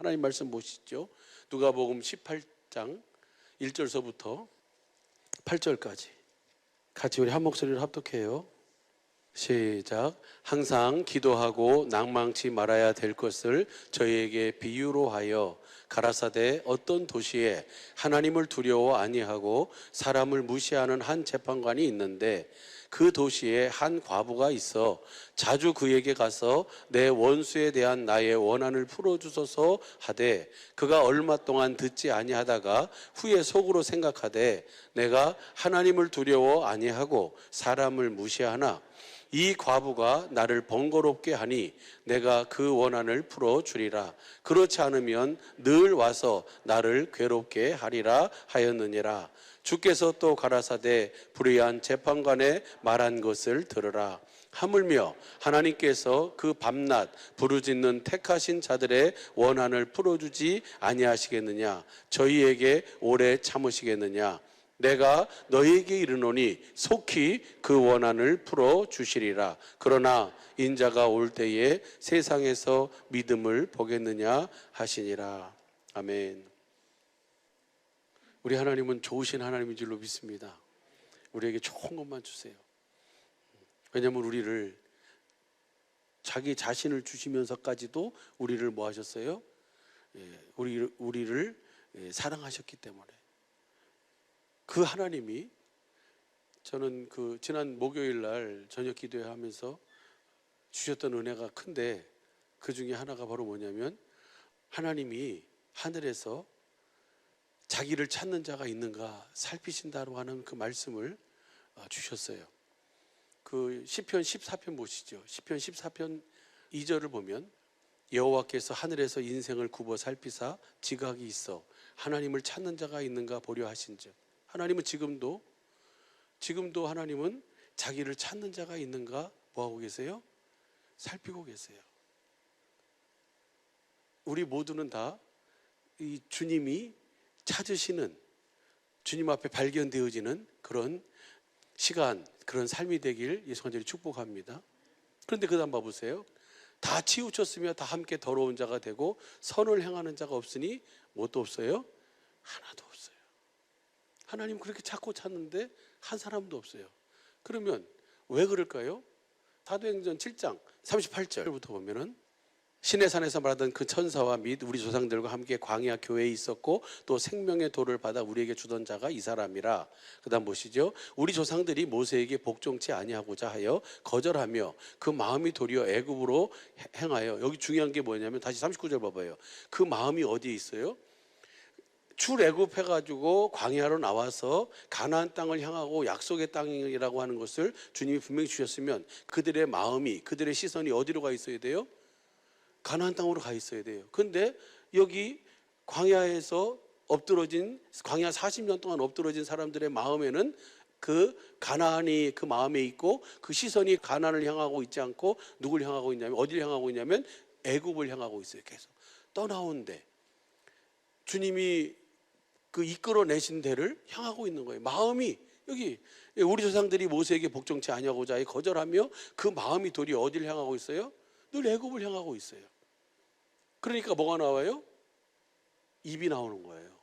하나님 말씀 보시죠. 누가복음 18장 1절서부터 8절까지 같이 우리 한 목소리로 합독해요. 시작. 항상 기도하고 낭망치 말아야 될 것을 저희에게 비유로 하여 가라사대 어떤 도시에 하나님을 두려워 아니하고 사람을 무시하는 한 재판관이 있는데 그 도시에 한 과부가 있어 자주 그에게 가서 내 원수에 대한 나의 원한을 풀어주소서 하되 그가 얼마 동안 듣지 아니하다가 후에 속으로 생각하되 내가 하나님을 두려워 아니하고 사람을 무시하나 이 과부가 나를 번거롭게 하니 내가 그 원한을 풀어주리라. 그렇지 않으면 늘 와서 나를 괴롭게 하리라 하였느니라. 주께서 또 가라사대 불의한 재판관의 말한 것을 들으라. 하물며 하나님께서 그 밤낮 부르짖는 택하신 자들의 원한을 풀어주지 아니하시겠느냐. 저희에게 오래 참으시겠느냐. 내가 너희에게 이르노니 속히 그 원한을 풀어주시리라. 그러나 인자가 올 때에 세상에서 믿음을 보겠느냐 하시니라. 아멘. 우리 하나님은 좋으신 하나님인 줄로 믿습니다. 우리에게 좋은 것만 주세요. 왜냐하면 우리를 자기 자신을 주시면서까지도 우리를 뭐 하셨어요? 우리를 사랑하셨기 때문에. 그 하나님이 저는 그 지난 목요일 날 저녁 기도회 하면서 주셨던 은혜가 큰데 그 중에 하나가 바로 뭐냐면 하나님이 하늘에서 자기를 찾는 자가 있는가 살피신다고 하는 그 말씀을 주셨어요. 그 시편 14편 보시죠. 시편 14편 2절을 보면 여호와께서 하늘에서 인생을 굽어 살피사 지각이 있어 하나님을 찾는 자가 있는가 보려 하신즉. 하나님은 지금도 하나님은 자기를 찾는 자가 있는가 뭐하고 계세요? 살피고 계세요. 우리 모두는 다 이 주님이 찾으시는, 주님 앞에 발견되어지는 그런 시간, 그런 삶이 되길 예수 간절히 축복합니다. 그런데 그 다음 봐보세요. 다 치우쳤으며 다 함께 더러운 자가 되고 선을 행하는 자가 없으니 뭣도 없어요? 하나도 없어요. 하나님 그렇게 찾는데 한 사람도 없어요. 그러면 왜 그럴까요? 사도행전 7장 38절부터 보면은 시내산에서 말하던 그 천사와 및 우리 조상들과 함께 광야 교회에 있었고 또 생명의 도를 받아 우리에게 주던 자가 이 사람이라. 그 다음 보시죠. 우리 조상들이 모세에게 복종치 아니하고자 하여 거절하며 그 마음이 도리어 애굽으로 행하여. 여기 중요한 게 뭐냐면 다시 39절 봐봐요. 그 마음이 어디에 있어요? 출애굽해가지고 광야로 나와서 가나안 땅을 향하고 약속의 땅이라고 하는 것을 주님이 분명히 주셨으면 그들의 마음이, 그들의 시선이 어디로 가 있어야 돼요? 가나안 땅으로 가 있어야 돼요. 그런데 여기 광야에서 엎드러진, 광야 40년 동안 엎드러진 사람들의 마음에는 그 가나안이 그 마음에 있고 그 시선이 가나안을 향하고 있지 않고 누굴 향하고 있냐면, 어디를 향하고 있냐면 애굽을 향하고 있어요. 계속 떠나온데 주님이 그 이끌어내신 데를 향하고 있는 거예요. 마음이 여기 우리 조상들이 모세에게 복종치 아니하고자 해 거절하며 그 마음이 도리 어디를 향하고 있어요? 늘 애굽을 향하고 있어요. 그러니까 뭐가 나와요? 입이 나오는 거예요.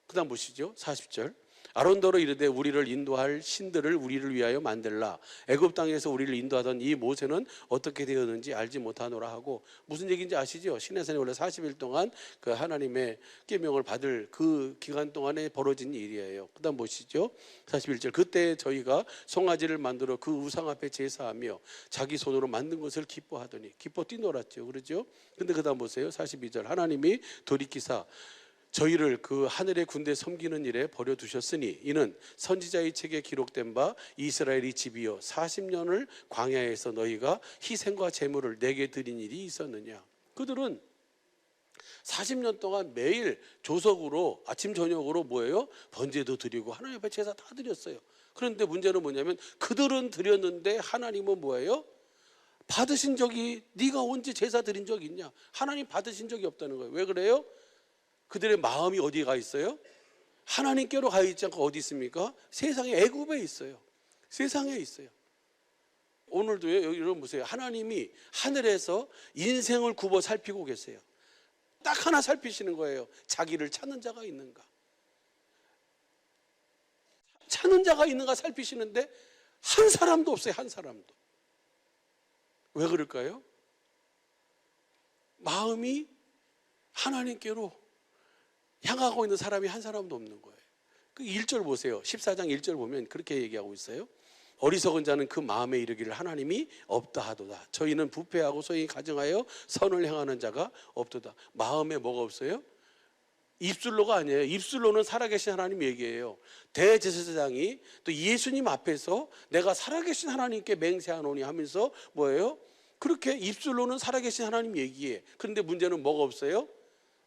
그 다음 보시죠. 40절. 아론더러 이르되 우리를 인도할 신들을 우리를 위하여 만들라. 애굽 땅에서 우리를 인도하던 이 모세는 어떻게 되었는지 알지 못하노라 하고. 무슨 얘기인지 아시죠? 시내산에 원래 40일 동안 그 하나님의 계명을 받을 그 기간 동안에 벌어진 일이에요. 그 다음 보시죠. 41절. 그때 저희가 송아지를 만들어 그 우상 앞에 제사하며 자기 손으로 만든 것을 기뻐하더니. 기뻐 뛰놀았죠. 그러죠? 근데 그 다음 보세요. 42절. 하나님이 돌이키사 저희를 그 하늘의 군대 섬기는 일에 버려두셨으니 이는 선지자의 책에 기록된 바 이스라엘이 집이여 40년을 광야에서 너희가 희생과 제물을 내게 드린 일이 있었느냐. 그들은 40년 동안 매일 조석으로 아침 저녁으로 뭐예요? 번제도 드리고 하나님 앞에 제사 다 드렸어요. 그런데 문제는 뭐냐면 그들은 드렸는데 하나님은 뭐예요? 받으신 적이, 네가 언제 제사 드린 적이 있냐? 하나님 받으신 적이 없다는 거예요. 왜 그래요? 그들의 마음이 어디에 가 있어요? 하나님께로 가 있지 않고 어디 있습니까? 세상에 애굽에 있어요. 세상에 있어요. 오늘도요, 여러분 보세요. 하나님이 하늘에서 인생을 굽어 살피고 계세요. 딱 하나 살피시는 거예요. 자기를 찾는 자가 있는가. 찾는 자가 있는가 살피시는데 한 사람도 없어요. 한 사람도. 왜 그럴까요? 마음이 하나님께로 향하고 있는 사람이 한 사람도 없는 거예요. 그 1절 보세요. 14장 1절 보면 그렇게 얘기하고 있어요. 어리석은 자는 그 마음에 이르기를 하나님이 없다 하도다. 저희는 부패하고 소위 가정하여 선을 행하는 자가 없도다. 마음에 뭐가 없어요? 입술로가 아니에요. 입술로는 살아계신 하나님 얘기예요. 대제사장이 또 예수님 앞에서 내가 살아계신 하나님께 맹세하노니 하면서 뭐예요? 그렇게 입술로는 살아계신 하나님 얘기해. 그런데 문제는 뭐가 없어요?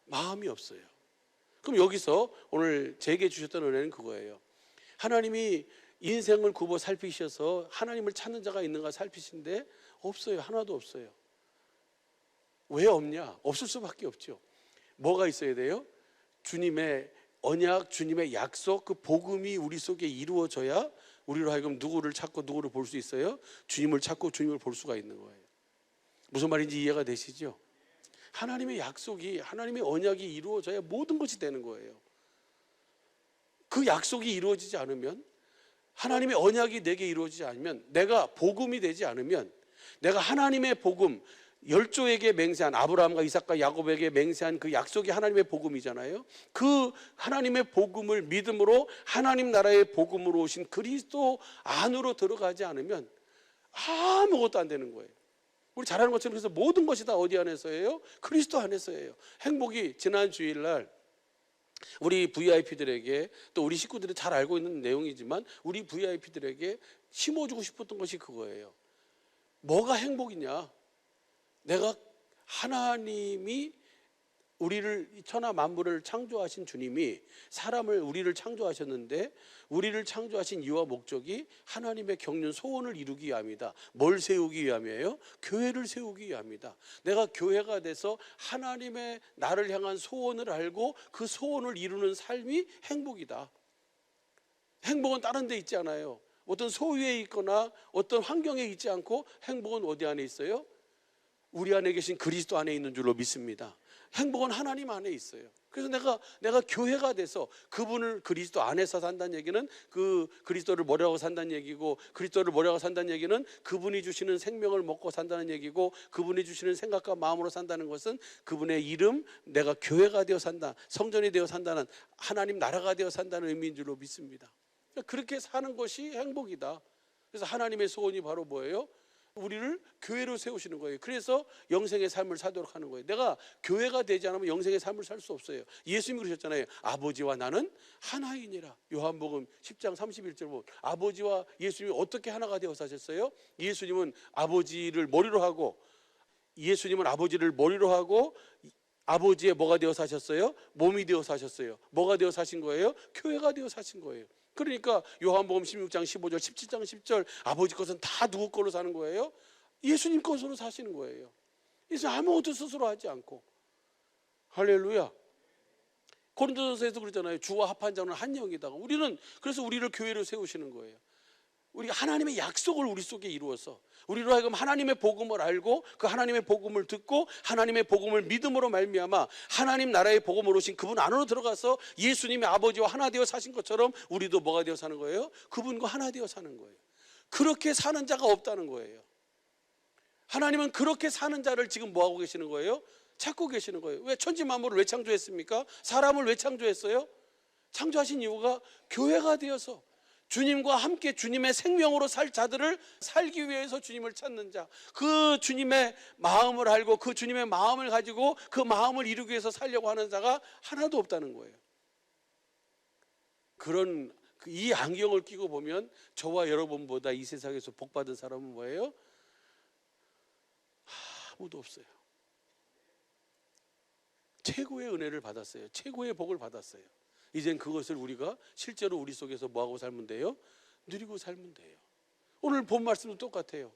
마음이 없어요. 그럼 여기서 오늘 제게 주셨던 은혜는 그거예요. 하나님이 인생을 굽어 살피셔서 하나님을 찾는 자가 있는가 살피신데 없어요. 하나도 없어요. 왜 없냐? 없을 수밖에 없죠. 뭐가 있어야 돼요? 주님의 언약, 주님의 약속, 그 복음이 우리 속에 이루어져야 우리로 하여금 누구를 찾고 누구를 볼 수 있어요? 주님을 찾고 주님을 볼 수가 있는 거예요. 무슨 말인지 이해가 되시죠? 하나님의 약속이, 하나님의 언약이 이루어져야 모든 것이 되는 거예요. 그 약속이 이루어지지 않으면, 하나님의 언약이 내게 이루어지지 않으면, 내가 복음이 되지 않으면, 내가 하나님의 복음, 열조에게 맹세한, 아브라함과 이삭과 야곱에게 맹세한 그 약속이 하나님의 복음이잖아요. 그 하나님의 복음을 믿음으로 하나님 나라의 복음으로 오신 그리스도 안으로 들어가지 않으면 아무것도 안 되는 거예요. 우리 잘 아는 것처럼 그래서 모든 것이 다 어디 안에서예요? 그리스도 안에서예요. 행복이 지난 주일날 우리 VIP들에게, 또 우리 식구들이 잘 알고 있는 내용이지만 우리 VIP들에게 심어주고 싶었던 것이 그거예요. 뭐가 행복이냐? 내가 하나님이 우리를, 천하 만물을 창조하신 주님이 사람을, 우리를 창조하셨는데 우리를 창조하신 이유와 목적이 하나님의 경륜 소원을 이루기 위함이다. 뭘 세우기 위함이에요? 교회를 세우기 위함이다. 내가 교회가 돼서 하나님의 나를 향한 소원을 알고 그 소원을 이루는 삶이 행복이다. 행복은 다른 데 있지 않아요. 어떤 소유에 있거나 어떤 환경에 있지 않고 행복은 어디 안에 있어요? 우리 안에 계신 그리스도 안에 있는 줄로 믿습니다. 행복은 하나님 안에 있어요. 그래서 내가 교회가 돼서 그분을 그리스도 안에서 산다는 얘기는 그 그리스도를 뭐라고 산다는 얘기고, 그리스도를 뭐라고 산다는 얘기는 그분이 주시는 생명을 먹고 산다는 얘기고, 그분이 주시는 생각과 마음으로 산다는 것은 그분의 이름, 내가 교회가 되어 산다, 성전이 되어 산다는, 하나님 나라가 되어 산다는 의미인 줄로 믿습니다. 그렇게 사는 것이 행복이다. 그래서 하나님의 소원이 바로 뭐예요? 우리를 교회로 세우시는 거예요. 그래서 영생의 삶을 살도록 하는 거예요. 내가 교회가 되지 않으면 영생의 삶을 살 수 없어요. 예수님이 그러셨잖아요. 아버지와 나는 하나이니라. 요한복음 10장 31절 보면 아버지와 예수님이 어떻게 하나가 되어 사셨어요? 예수님은 아버지를 머리로 하고, 예수님은 아버지를 머리로 하고 아버지의 뭐가 되어 사셨어요? 몸이 되어 사셨어요. 뭐가 되어 사신 거예요? 교회가 되어 사신 거예요. 그러니까 요한복음 16장 15절 17장 10절 아버지 것은 다 누구 걸로 사는 거예요? 예수님 것으로 사시는 거예요. 그래서 아무것도 스스로 하지 않고. 할렐루야. 고린도전서에서 그러잖아요. 주와 합한 자는 한 영이다. 우리는 그래서 우리를 교회로 세우시는 거예요. 우리가 하나님의 약속을 우리 속에 이루어서 우리로 하여금 하나님의 복음을 알고 그 하나님의 복음을 듣고 하나님의 복음을 믿음으로 말미암아 하나님 나라의 복음으로 오신 그분 안으로 들어가서 예수님의 아버지와 하나 되어 사신 것처럼 우리도 뭐가 되어 사는 거예요? 그분과 하나 되어 사는 거예요. 그렇게 사는 자가 없다는 거예요. 하나님은 그렇게 사는 자를 지금 뭐하고 계시는 거예요? 찾고 계시는 거예요. 왜 천지 만물을 왜 창조했습니까? 사람을 왜 창조했어요? 창조하신 이유가 교회가 되어서 주님과 함께 주님의 생명으로 살 자들을 살기 위해서 주님을 찾는 자, 그 주님의 마음을 알고 그 주님의 마음을 가지고 그 마음을 이루기 위해서 살려고 하는 자가 하나도 없다는 거예요. 그런 이 안경을 끼고 보면 저와 여러분보다 이 세상에서 복받은 사람은 뭐예요? 아무도 없어요. 최고의 은혜를 받았어요. 최고의 복을 받았어요. 이젠 그것을 우리가 실제로 우리 속에서 뭐하고 살면 돼요? 누리고 살면 돼요. 오늘 본 말씀도 똑같아요.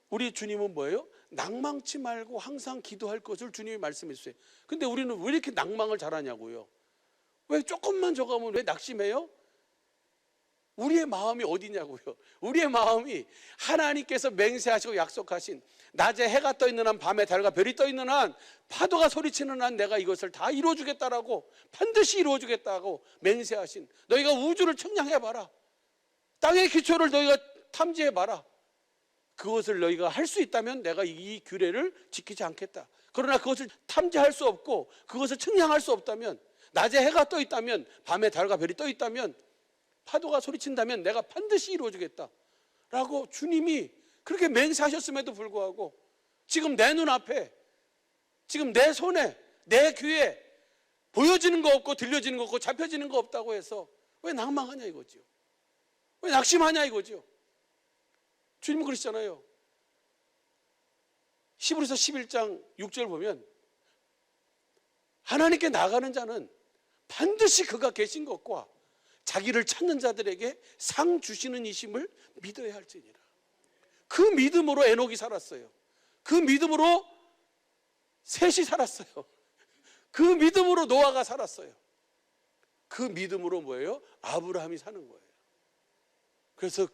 우리 주님은 뭐예요? 낭망치 말고 항상 기도할 것을 주님이 말씀해 주세요. 근데 우리는 왜 이렇게 낭망을 잘하냐고요? 왜 조금만 저가면 왜 낙심해요? 우리의 마음이 어디냐고요. 우리의 마음이 하나님께서 맹세하시고 약속하신 낮에 해가 떠 있는 한, 밤에 달과 별이 떠 있는 한, 파도가 소리치는 한 내가 이것을 다 이루어주겠다라고, 반드시 이루어주겠다고 맹세하신, 너희가 우주를 청량해봐라, 땅의 기초를 너희가 탐지해봐라, 그것을 너희가 할 수 있다면 내가 이 규례를 지키지 않겠다. 그러나 그것을 탐지할 수 없고 그것을 측량할 수 없다면, 낮에 해가 떠 있다면, 밤에 달과 별이 떠 있다면, 파도가 소리친다면 내가 반드시 이루어주겠다 라고 주님이 그렇게 맹세하셨음에도 불구하고 지금 내 눈앞에, 지금 내 손에, 내 귀에 보여지는 거 없고 들려지는 거 없고 잡혀지는 거 없다고 해서 왜 낭망하냐 이거죠. 왜 낙심하냐 이거죠. 주님은 그러시잖아요. 히브리서 11장 6절 보면 하나님께 나가는 자는 반드시 그가 계신 것과 자기를 찾는 자들에게 상 주시는 이심을 믿어야 할지니라. 그 믿음으로 에녹이 살았어요. 그 믿음으로 셋이 살았어요. 그 믿음으로 노아가 살았어요. 그 믿음으로 뭐예요? 아브라함이 사는 거예요. 그래서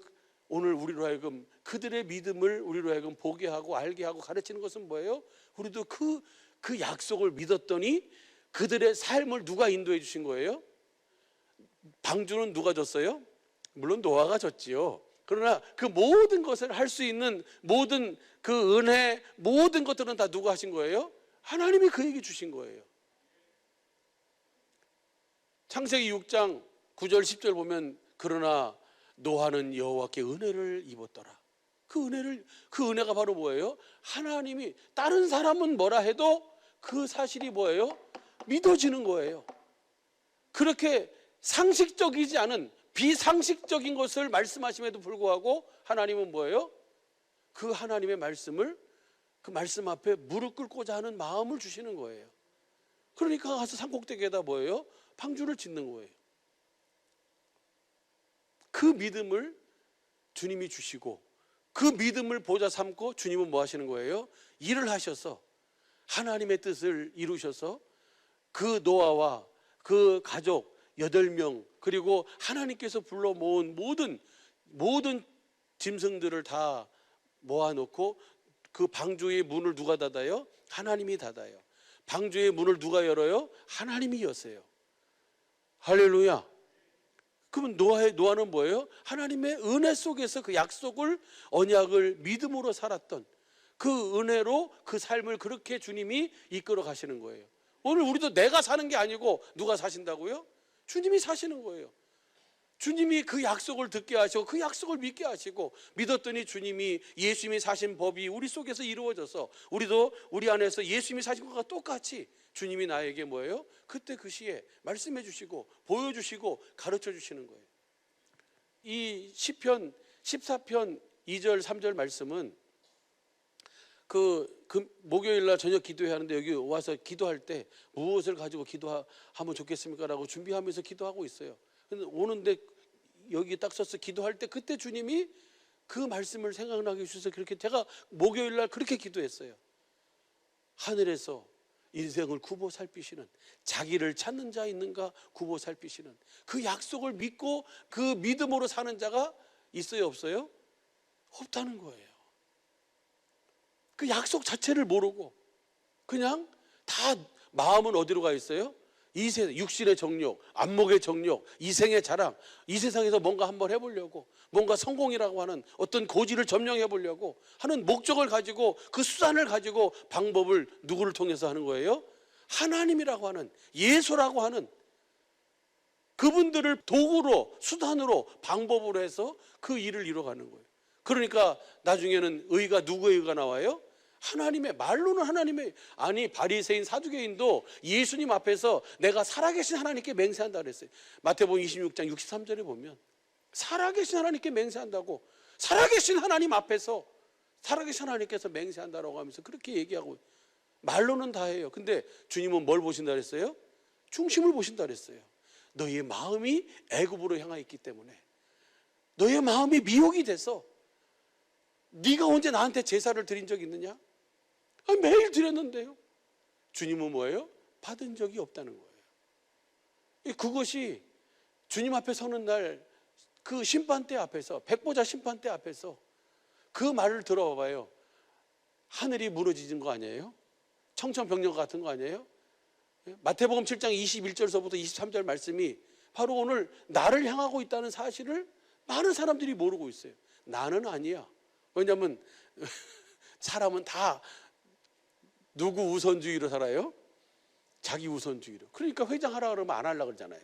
오늘 우리로 하여금 그들의 믿음을 우리로 하여금 보게 하고 알게 하고 가르치는 것은 뭐예요? 우리도 그 약속을 믿었더니 그들의 삶을 누가 인도해 주신 거예요? 방주는 누가 줬어요? 물론 노아가 줬지요. 그러나 그 모든 것을 할 수 있는 모든 그 은혜, 모든 것들은 다 누가 하신 거예요? 하나님이 그에게 주신 거예요. 창세기 6장 9절 10절 보면 그러나 노아는 여호와께 은혜를 입었더라. 그 은혜가 바로 뭐예요? 하나님이, 다른 사람은 뭐라 해도 그 사실이 뭐예요? 믿어지는 거예요. 그렇게 상식적이지 않은 비상식적인 것을 말씀하심에도 불구하고 하나님은 뭐예요? 그 하나님의 말씀을, 그 말씀 앞에 무릎 꿇고자 하는 마음을 주시는 거예요. 그러니까 가서 산꼭대기에다 뭐예요? 방주를 짓는 거예요. 그 믿음을 주님이 주시고 그 믿음을 보좌 삼고 주님은 뭐 하시는 거예요? 일을 하셔서 하나님의 뜻을 이루셔서 그 노아와 그 가족 8명, 그리고 하나님께서 불러 모은 모든 짐승들을 다 모아놓고 그 방주의 문을 누가 닫아요? 하나님이 닫아요. 방주의 문을 누가 열어요? 하나님이 여세요. 할렐루야. 그러면 노아는 뭐예요? 하나님의 은혜 속에서 그 약속을, 언약을 믿음으로 살았던 그 은혜로 그 삶을 그렇게 주님이 이끌어 가시는 거예요. 오늘 우리도 내가 사는 게 아니고 누가 사신다고요? 주님이 사시는 거예요. 주님이 그 약속을 듣게 하시고 그 약속을 믿게 하시고, 믿었더니 주님이, 예수님이 사신 법이 우리 속에서 이루어져서 우리도 우리 안에서 예수님이 사신 것과 똑같이 주님이 나에게 뭐예요? 그때 그 시에 말씀해 주시고 보여주시고 가르쳐 주시는 거예요. 이 시편 14편 2절 3절 말씀은 그 목요일날 저녁 기도해야 하는데 여기 와서 기도할 때 무엇을 가지고 기도하면 좋겠습니까? 라고 준비하면서 기도하고 있어요. 근데 오는데 여기 딱 써서 기도할 때 그때 주님이 그 말씀을 생각나게 해주셔서 그렇게 제가 목요일날 그렇게 기도했어요. 하늘에서 인생을 굽어 살피시는, 자기를 찾는 자 있는가 굽어 살피시는 그 약속을 믿고 그 믿음으로 사는 자가 있어요, 없어요? 없다는 거예요. 그 약속 자체를 모르고 그냥 다 마음은 어디로 가 있어요? 이 세상, 육신의 정욕, 안목의 정욕, 이생의 자랑, 이 세상에서 뭔가 한번 해보려고, 뭔가 성공이라고 하는 어떤 고지를 점령해 보려고 하는 목적을 가지고, 그 수단을 가지고 방법을 누구를 통해서 하는 거예요? 하나님이라고 하는, 예수라고 하는 그분들을 도구로, 수단으로, 방법으로 해서 그 일을 이뤄가는 거예요. 그러니까 나중에는 의가, 누구의 의가 나와요? 하나님의, 말로는 하나님의, 아니 바리새인 사두개인도 예수님 앞에서 내가 살아계신 하나님께 맹세한다 그랬어요. 마태복음 26장 63절에 보면 살아계신 하나님께 맹세한다고, 살아계신 하나님 앞에서 살아계신 하나님께서 맹세한다라고 하면서 그렇게 얘기하고, 말로는 다 해요. 근데 주님은 뭘 보신다 그랬어요? 중심을 보신다 그랬어요. 너희의 마음이 애굽으로 향하 있기 때문에, 너희의 마음이 미혹이 돼서, 네가 언제 나한테 제사를 드린 적 있느냐? 매일 드렸는데요. 주님은 뭐예요? 받은 적이 없다는 거예요. 그것이 주님 앞에 서는 날 그 심판대 앞에서, 백보자 심판대 앞에서 그 말을 들어봐요. 하늘이 무너지는 거 아니에요? 청천벽력 같은 거 아니에요? 마태복음 7장 21절서부터 23절 말씀이 바로 오늘 나를 향하고 있다는 사실을 많은 사람들이 모르고 있어요. 나는 아니야. 왜냐하면 사람은 다 누구 우선주의로 살아요? 자기 우선주의로. 그러니까 회장하라 그러면 안 하려고 그러잖아요.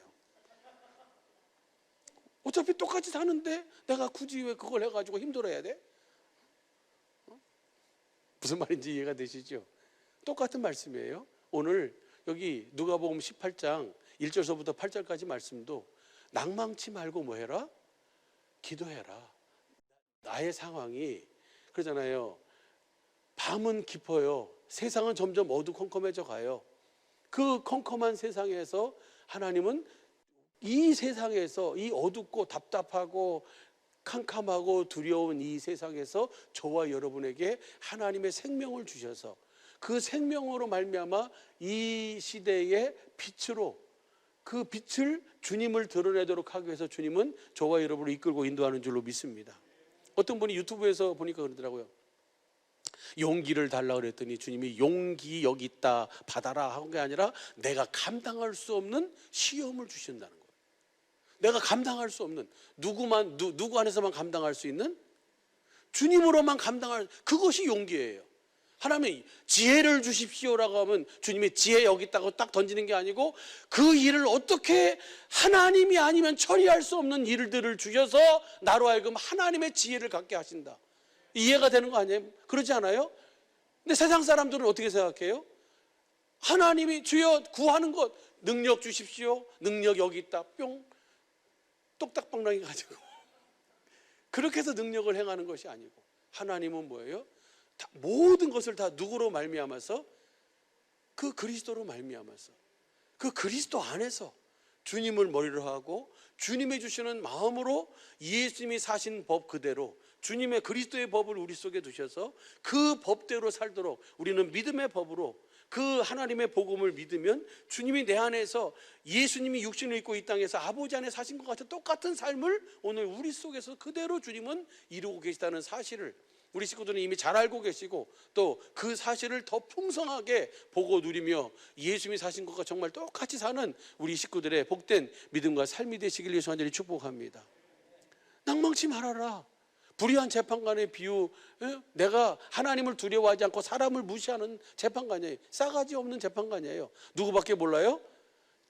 어차피 똑같이 사는데 내가 굳이 왜 그걸 해가지고 힘들어야 돼? 무슨 말인지 이해가 되시죠? 똑같은 말씀이에요. 오늘 여기 누가복음 18장 1절서부터 8절까지 말씀도 낭망치 말고 뭐 해라? 기도해라. 나의 상황이 그러잖아요. 밤은 깊어요. 세상은 점점 어두컴컴해져 가요. 그 컴컴한 세상에서 하나님은 이 세상에서 이 어둡고 답답하고 캄캄하고 두려운 이 세상에서 저와 여러분에게 하나님의 생명을 주셔서 그 생명으로 말미암아 이 시대의 빛으로 그 빛을 주님을 드러내도록 하기 위해서 주님은 저와 여러분을 이끌고 인도하는 줄로 믿습니다. 어떤 분이 유튜브에서 보니까 그러더라고요. 용기를 달라고 그랬더니 주님이 용기 여기 있다 받아라 한 게 아니라 내가 감당할 수 없는 시험을 주신다는 거예요. 내가 감당할 수 없는 누구 안에서만 감당할 수 있는 주님으로만 감당할 그것이 용기예요. 하나님이 지혜를 주십시오라고 하면 주님이 지혜 여기 있다고 딱 던지는 게 아니고 그 일을 어떻게 하나님이 아니면 처리할 수 없는 일들을 주셔서 나로 하여금 하나님의 지혜를 갖게 하신다. 이해가 되는 거 아니에요? 그러지 않아요? 근데 세상 사람들은 어떻게 생각해요? 하나님이 주여 구하는 것 능력 주십시오. 능력 여기 있다. 뿅 똑딱방랑이 가지고 그렇게 해서 능력을 행하는 것이 아니고 하나님은 뭐예요? 모든 것을 다 누구로 말미암아서 그 그리스도로 말미암아서 그 그리스도 안에서 주님을 머리로 하고 주님이 주시는 마음으로 예수님이 사신 법 그대로 주님의 그리스도의 법을 우리 속에 두셔서 그 법대로 살도록 우리는 믿음의 법으로 그 하나님의 복음을 믿으면 주님이 내 안에서 예수님이 육신을 입고 이 땅에서 아버지 안에 사신 것 같은 똑같은 삶을 오늘 우리 속에서 그대로 주님은 이루고 계시다는 사실을 우리 식구들은 이미 잘 알고 계시고 또 그 사실을 더 풍성하게 보고 누리며 예수님이 사신 것과 정말 똑같이 사는 우리 식구들의 복된 믿음과 삶이 되시길 예수 간절히 축복합니다. 낭망치 말아라. 불의한 재판관의 비유, 내가 하나님을 두려워하지 않고 사람을 무시하는 재판관이에요. 싸가지 없는 재판관이에요. 누구밖에 몰라요?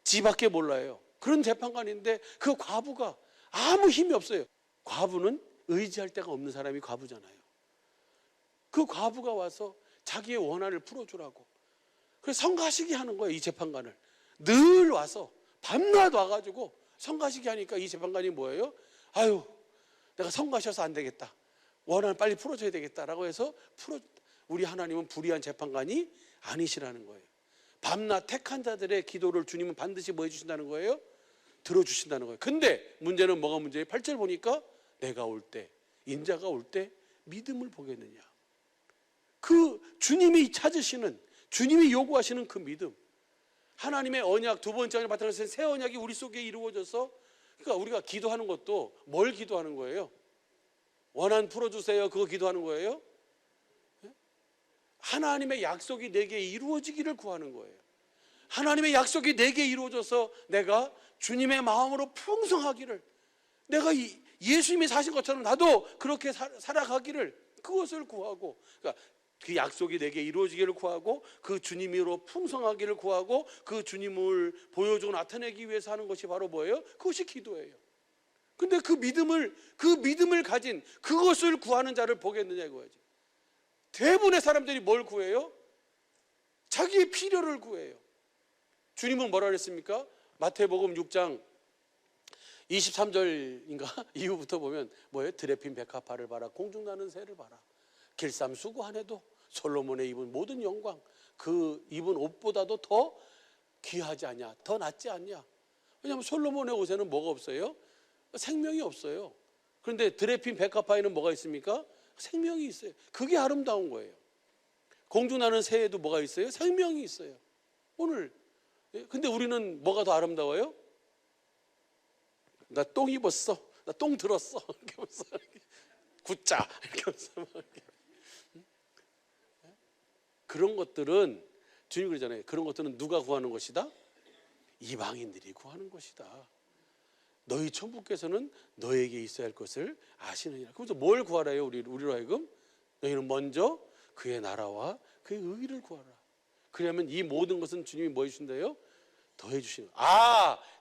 지밖에 몰라요. 그런 재판관인데 그 과부가 아무 힘이 없어요. 과부는 의지할 데가 없는 사람이 과부잖아요. 그 과부가 와서 자기의 원한을 풀어주라고. 그래서 성가시기 하는 거예요. 이 재판관을 늘 와서 밤낮 와가지고 성가시기 하니까 이 재판관이 뭐예요? 아유 내가 성가셔서 안 되겠다. 원한을 빨리 풀어줘야 되겠다라고 해서 우리 하나님은 불의한 재판관이 아니시라는 거예요. 밤낮 택한 자들의 기도를 주님은 반드시 뭐 해주신다는 거예요? 들어주신다는 거예요. 근데 문제는 뭐가 문제예요? 8절 보니까 내가 올 때 인자가 올 때 믿음을 보겠느냐. 그 주님이 찾으시는 주님이 요구하시는 그 믿음 하나님의 언약 두 번째 언약 바탕에서 새 언약이 우리 속에 이루어져서 그러니까 우리가 기도하는 것도 뭘 기도하는 거예요? 원한 풀어주세요. 그거 기도하는 거예요? 하나님의 약속이 내게 이루어지기를 구하는 거예요. 하나님의 약속이 내게 이루어져서 내가 주님의 마음으로 풍성하기를 내가 예수님이 사신 것처럼 나도 그렇게 살아가기를 그것을 구하고 그러니까 그 약속이 내게 이루어지기를 구하고 그 주님으로 풍성하기를 구하고 그 주님을 보여주고 나타내기 위해서 하는 것이 바로 뭐예요? 그것이 기도예요. 근데 그 믿음을 가진 그것을 구하는 자를 보겠느냐 이거지. 대부분의 사람들이 뭘 구해요? 자기의 필요를 구해요. 주님은 뭐라 그랬습니까? 마태복음 6장 23절인가 이후부터 보면 뭐예요? 드레핀 백합화를 봐라. 공중나는 새를 봐라. 길쌈수고 안에도 솔로몬의 입은 모든 영광 그 입은 옷보다도 더 귀하지 않냐 더 낫지 않냐. 왜냐하면 솔로몬의 옷에는 뭐가 없어요? 생명이 없어요. 그런데 드레핀 백합화에는 뭐가 있습니까? 생명이 있어요. 그게 아름다운 거예요. 공중나는 새에도 뭐가 있어요? 생명이 있어요. 오늘 근데 우리는 뭐가 더 아름다워요? 나 똥 입었어. 나 똥 들었어. 이렇게 하면서 굳자 이렇게 하면서 그런 것들은 주님 그러잖아요. 그런 것들은 누가 구하는 것이다? 이방인들이 구하는 것이다. 너희 천부께서는 너에게 있어야 할 것을 아시느니라. 그래서 뭘 구하라요? 우리로 하여금 너희는 먼저 그의 나라와 그의 의를 구하라. 그러면 이 모든 것은 주님이 뭐 해주신다요? 더해 주시는.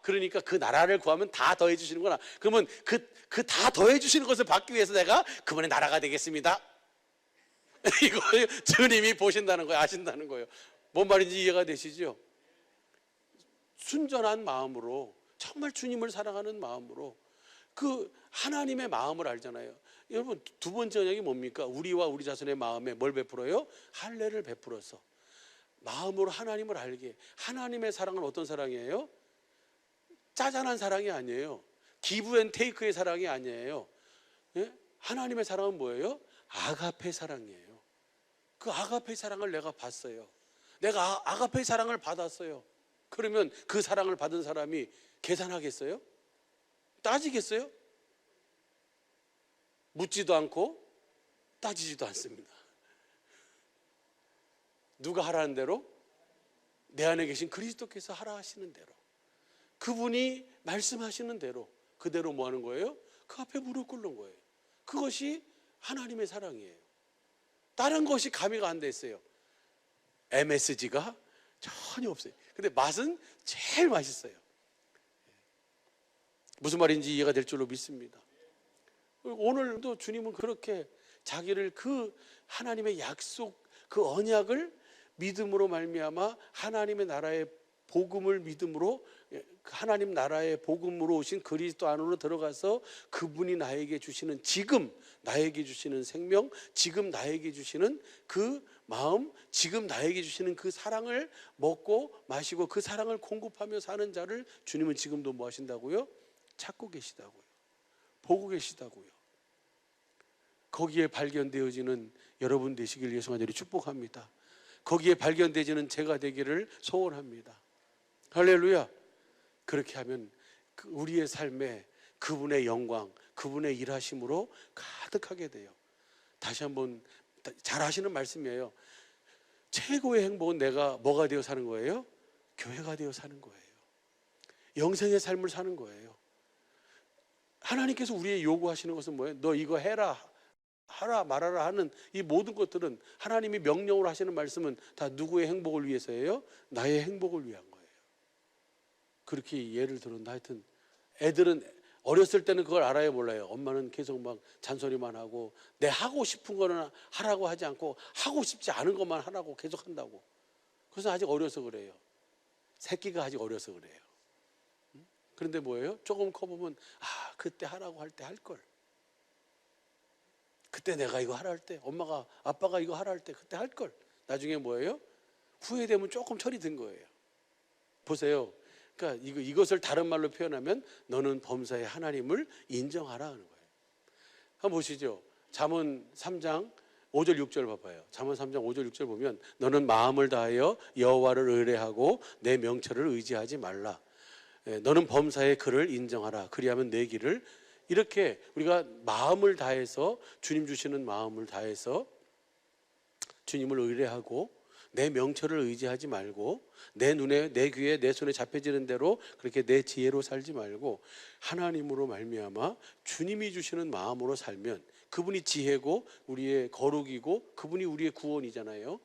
그러니까 그 나라를 구하면 다 더해 주시는구나. 그러면 그 다 더해 주시는 것을 받기 위해서 내가 그분의 나라가 되겠습니다. 이거 주님이 보신다는 거예요. 아신다는 거예요. 뭔 말인지 이해가 되시죠? 순전한 마음으로, 정말 주님을 사랑하는 마음으로, 그 하나님의 마음을 알잖아요. 여러분, 두 번째 언약이 뭡니까? 우리와 우리 자손의 마음에 뭘 베풀어요? 할례를 베풀어서 마음으로 하나님을 알게. 하나님의 사랑은 어떤 사랑이에요? 짜잔한 사랑이 아니에요. 기브 앤 테이크의 사랑이 아니에요. 예? 하나님의 사랑은 뭐예요? 아가페 사랑이에요. 그 아가페 사랑을 내가 봤어요. 내가 아가페 사랑을 받았어요. 그러면 그 사랑을 받은 사람이 계산하겠어요? 따지겠어요? 묻지도 않고 따지지도 않습니다. 누가 하라는 대로? 내 안에 계신 그리스도께서 하라 하시는 대로, 그분이 말씀하시는 대로 그대로 뭐 하는 거예요? 그 앞에 무릎 꿇는 거예요. 그것이 하나님의 사랑이에요. 다른 것이 가미가 안 됐어요. MSG가 전혀 없어요. 근데 맛은 제일 맛있어요. 무슨 말인지 이해가 될 줄로 믿습니다. 오늘도 주님은 그렇게 자기를 그 하나님의 약속, 그 언약을 믿음으로 말미암아 하나님의 나라의 복음을 믿음으로, 하나님 나라의 복음으로 오신 그리스도 안으로 들어가서 그분이 나에게 주시는, 지금 나에게 주시는 생명, 지금 나에게 주시는 그 마음, 지금 나에게 주시는 그 사랑을 먹고 마시고 그 사랑을 공급하며 사는 자를 주님은 지금도 뭐 하신다고요? 찾고 계시다고요. 보고 계시다고요. 거기에 발견되어지는 여러분 되시길 예수 간절히 축복합니다. 거기에 발견되지는 제가 되기를 소원합니다. 할렐루야. 그렇게 하면 우리의 삶에 그분의 영광, 그분의 일하심으로 가득하게 돼요. 다시 한번 잘 하시는 말씀이에요. 최고의 행복은 내가 뭐가 되어 사는 거예요? 교회가 되어 사는 거예요. 영생의 삶을 사는 거예요. 하나님께서 우리의 요구하시는 것은 뭐예요? 너 이거 해라, 하라 말하라 하는 이 모든 것들은, 하나님이 명령으로 하시는 말씀은 다 누구의 행복을 위해서예요? 나의 행복을 위한 거예요. 그렇게 예를 들었는데, 하여튼 애들은 어렸을 때는 그걸 알아요, 몰라요? 엄마는 계속 막 잔소리만 하고, 내 하고 싶은 거는 하라고 하지 않고 하고 싶지 않은 것만 하라고 계속 한다고. 그래서 아직 어려서 그래요. 새끼가 아직 어려서 그래요. 그런데 뭐예요? 조금 커보면 그때 하라고 할 때 할 걸. 그때 내가 이거 하라 할 때, 엄마가 아빠가 이거 하라 할 때 그때 할 걸. 나중에 뭐예요? 후회되면 조금 철이 든 거예요. 보세요. 그러니까 이것을 다른 말로 표현하면 너는 범사의 하나님을 인정하라 하는 거예요. 한번 보시죠. 잠언 3장 5절 6절 봐봐요. 잠언 3장 5절 6절 보면 너는 마음을 다하여 여호와를 의뢰하고 내 명철을 의지하지 말라. 너는 범사의 그를 인정하라. 그리하면 내 길을, 이렇게 우리가 마음을 다해서, 주님 주시는 마음을 다해서 주님을 의뢰하고 내 명철을 의지하지 말고, 내 눈에, 내 귀에, 내 손에 잡혀지는 대로 그렇게 내 지혜로 살지 말고 하나님으로 말미암아 주님이 주시는 마음으로 살면, 그분이 지혜고 우리의 거룩이고 그분이 우리의 구원이잖아요.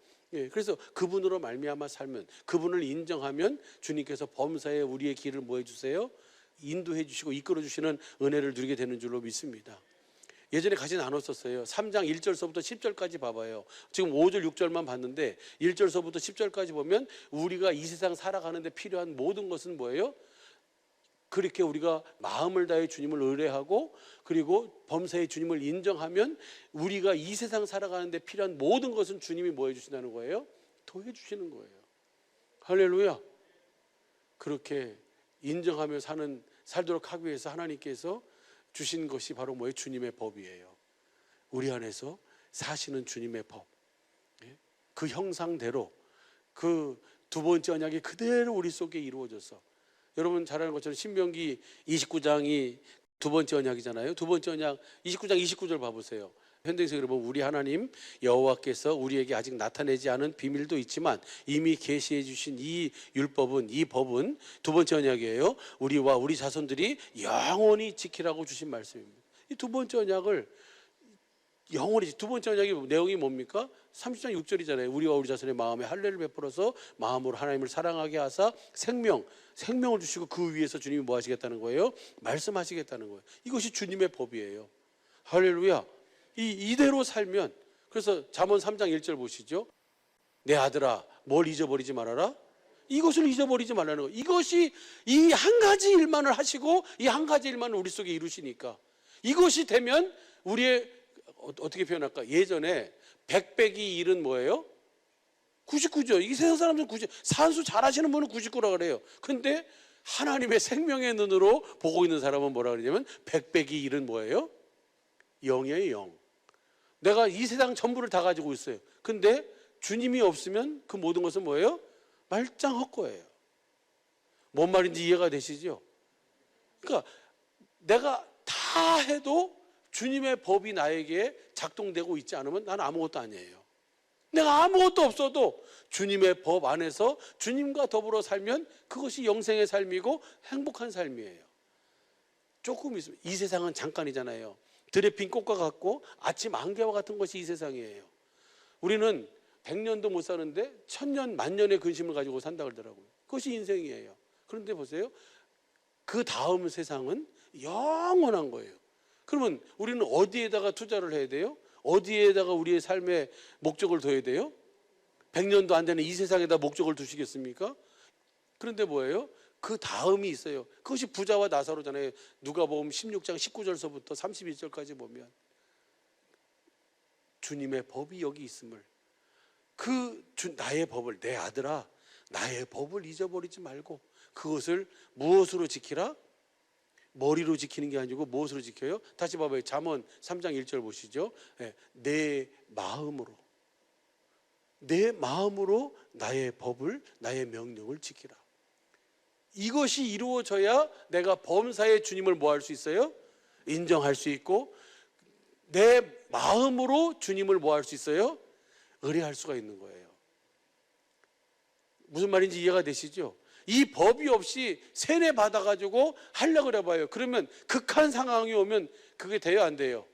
그래서 그분으로 말미암아 살면, 그분을 인정하면 주님께서 범사에 우리의 길을 뭐 해주세요? 인도해 주시고 이끌어 주시는 은혜를 누리게 되는 줄로 믿습니다. 예전에 같이 나눴었어요. 3장 1절서부터 10절까지 봐봐요. 지금 5절 6절만 봤는데 1절서부터 10절까지 보면 우리가 이 세상 살아가는데 필요한 모든 것은 뭐예요? 그렇게 우리가 마음을 다해 주님을 의뢰하고 그리고 범사에 주님을 인정하면 우리가 이 세상 살아가는데 필요한 모든 것은 주님이 뭐 해주신다는 거예요? 더해 주시는 거예요. 할렐루야. 그렇게 인정하며 살도록 하기 위해서 하나님께서 주신 것이 바로 뭐예요? 주님의 법이에요. 우리 안에서 사시는 주님의 법, 그 형상대로, 그 두 번째 언약이 그대로 우리 속에 이루어져서, 여러분 잘 아는 것처럼 신명기 29장이 두 번째 언약이잖아요. 두 번째 언약 29장 29절 봐보세요. 현대인석으로 보면 우리 하나님 여호와께서 우리에게 아직 나타내지 않은 비밀도 있지만 이미 계시해 주신 이 율법은, 이 법은 두 번째 언약이에요. 우리와 우리 자손들이 영원히 지키라고 주신 말씀입니다. 이 두 번째 언약을 영원히, 두 번째 언약의 내용이 뭡니까? 30장 6절이잖아요. 우리와 우리 자손의 마음에 할례를 베풀어서 마음으로 하나님을 사랑하게 하사 생명을 주시고 그 위에서 주님이 뭐 하시겠다는 거예요? 말씀하시겠다는 거예요. 이것이 주님의 법이에요. 할렐루야. 이대로 살면, 그래서 잠언 3장 1절 보시죠. 내 아들아 뭘 잊어버리지 말아라. 이것을 잊어버리지 말라는 거예요. 이것이 이 한 가지 일만을 하시고 이 한 가지 일만을 우리 속에 이루시니까 이것이 되면 우리의, 어떻게 표현할까? 예전에 100 빼기 1은 뭐예요? 99죠. 이게 세상 사람들은 90, 산수 잘하시는 분은 99라 그래요. 근데 하나님의 생명의 눈으로 보고 있는 사람은 뭐라 그러냐면 100 빼기 1은 뭐예요? 0이에요. 0. 내가 이 세상 전부를 다 가지고 있어요. 근데 주님이 없으면 그 모든 것은 뭐예요? 말짱 헛거예요. 뭔 말인지 이해가 되시죠? 그러니까 내가 다 해도 주님의 법이 나에게 작동되고 있지 않으면 나는 아무것도 아니에요. 내가 아무것도 없어도 주님의 법 안에서 주님과 더불어 살면 그것이 영생의 삶이고 행복한 삶이에요. 조금 있으면, 이 세상은 잠깐이잖아요. 들에 핀 꽃과 같고 아침 안개와 같은 것이 이 세상이에요. 우리는 100년도 못 사는데 1000년, 만년의 근심을 가지고 산다 그러더라고요. 그것이 인생이에요. 그런데 보세요. 그 다음 세상은 영원한 거예요. 그러면 우리는 어디에다가 투자를 해야 돼요? 어디에다가 우리의 삶의 목적을 둬야 돼요? 100년도 안 되는 이 세상에다 목적을 두시겠습니까? 그런데 뭐예요? 그 다음이 있어요. 그것이 부자와 나사로잖아요. 누가복음 16장 19절서부터 32절까지 보면 주님의 법이 여기 있음을, 나의 법을, 내 아들아 나의 법을 잊어버리지 말고 그것을 무엇으로 지키라? 머리로 지키는 게 아니고 무엇으로 지켜요? 다시 봐봐요. 잠언 3장 1절 보시죠. 내 마음으로 나의 법을, 나의 명령을 지키라. 이것이 이루어져야 내가 범사의 주님을 뭐 할 수 있어요? 인정할 수 있고 내 마음으로 주님을 뭐 할 수 있어요? 의뢰할 수가 있는 거예요. 무슨 말인지 이해가 되시죠? 이 법이 없이 세뇌 받아가지고 하려고 그래봐요. 그러면 극한 상황이 오면 그게 돼요, 안 돼요?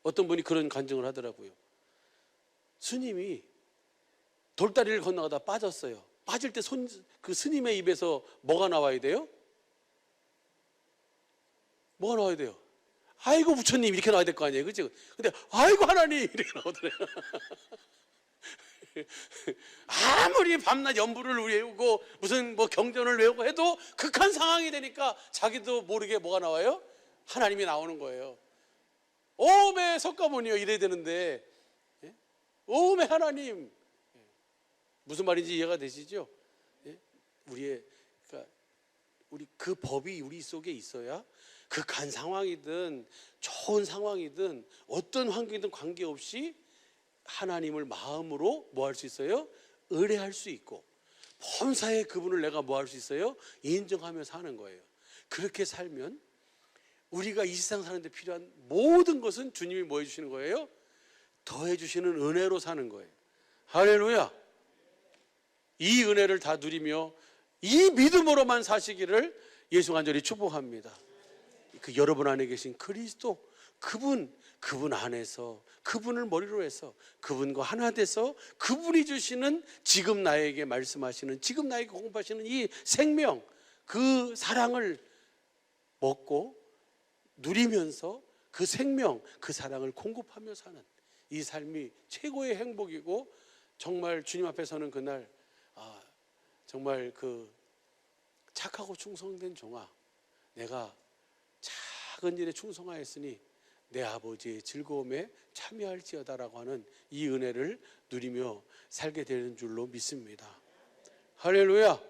어떤 분이 그런 간증을 하더라고요. 스님이 돌다리를 건너가다 빠졌어요. 빠질 때 그 스님의 입에서 뭐가 나와야 돼요? 뭐가 나와야 돼요? 아이고 부처님 이렇게 나와야 될 거 아니에요, 그치? 근데 아이고 하나님 이렇게 나오더래요. 아무리 밤낮 연부를 외우고 무슨 뭐 경전을 외우고 해도 극한 상황이 되니까 자기도 모르게 뭐가 나와요? 하나님이 나오는 거예요. 오메 석가모니요 이래야 되는데, 오메 하나님. 무슨 말인지 이해가 되시죠? 우리 그 법이 우리 속에 있어야 극한 상황이든 좋은 상황이든 어떤 환경이든 관계없이 하나님을 마음으로 뭐 할 수 있어요? 의뢰할 수 있고 범사의 그분을 내가 뭐 할 수 있어요? 인정하며 사는 거예요. 그렇게 살면 우리가 이 세상 사는데 필요한 모든 것은 주님이 뭐 해주시는 거예요? 더해 주시는 은혜로 사는 거예요. 할렐루야. 이 은혜를 다 누리며 이 믿음으로만 사시기를 예수 간절히 축복합니다. 그 여러분 안에 계신 그리스도, 그분 안에서, 그분을 머리로 해서 그분과 하나 돼서 그분이 주시는, 지금 나에게 말씀하시는, 지금 나에게 공급하시는 이 생명, 그 사랑을 먹고 누리면서 그 생명, 그 사랑을 공급하며 사는 이 삶이 최고의 행복이고, 정말 주님 앞에 서는 그날 정말 그 착하고 충성된 종아, 내가 작은 일에 충성하였으니 내 아버지의 즐거움에 참여할지어다라고 하는 이 은혜를 누리며 살게 되는 줄로 믿습니다. 할렐루야.